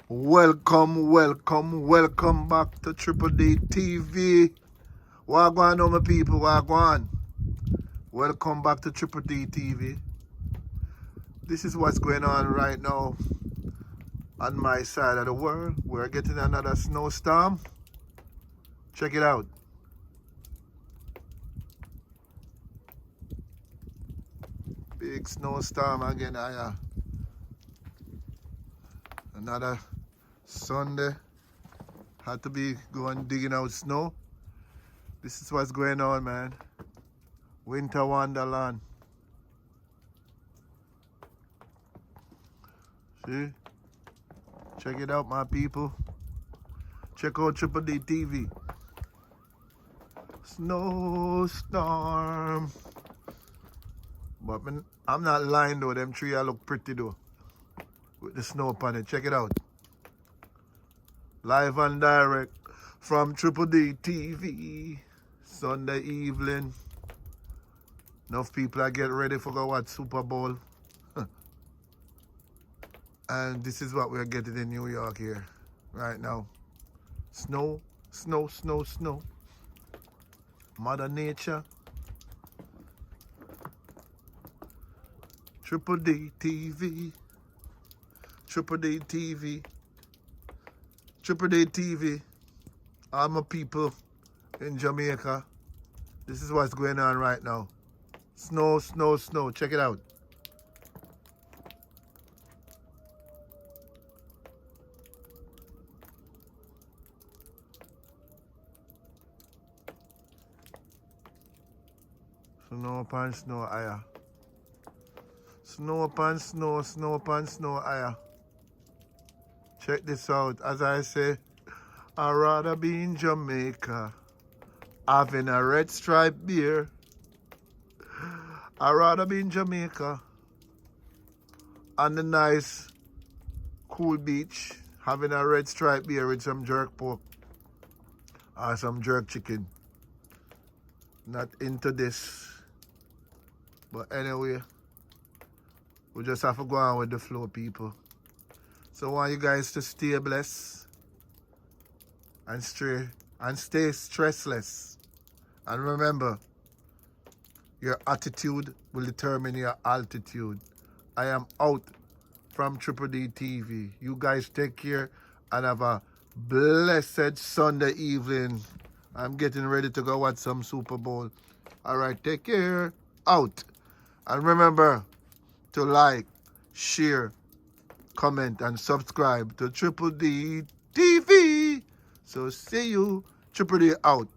Welcome back to Triple D TV. Wagwan, all my people, wagwan. Welcome back to Triple D TV. This is what's going on right now on my side of the world. We're getting another snowstorm. Check it out. Big snowstorm again. Another Sunday. Had to be going digging out snow. This is what's going on, man. Winter Wonderland. See? Check it out, my people. Check out Triple D TV. Snowstorm. But I'm not lying though. Them trees look pretty though. With the snow upon it. Check it out. Live and direct from Triple D TV. Sunday evening. Enough people are getting ready for go watch Super Bowl. And this is what we're getting in New York here right now. Snow, snow, snow, snow. Mother Nature. Triple D TV. Triple D TV. Triple D TV. All my people in Jamaica. This is what's going on right now. Snow, snow, snow. Check it out. Snow upon snow, aya. Snow upon snow, snow upon snow, aya. Check this out. As I say, I'd rather be in Jamaica having a red stripe beer. I'd rather be in Jamaica on the nice, cool beach having a red stripe beer with some jerk pork or some jerk chicken. Not into this. But anyway, we just have to go on with the flow, people. So I want you guys to stay blessed and stay stressless. And remember, your attitude will determine your altitude. I am out from Triple D TV. You guys take care and have a blessed Sunday evening. I'm getting ready to go watch some Super Bowl. All right, take care. Out. And remember to like, share, comment, and subscribe to Triple D TV. So see you. Triple D out.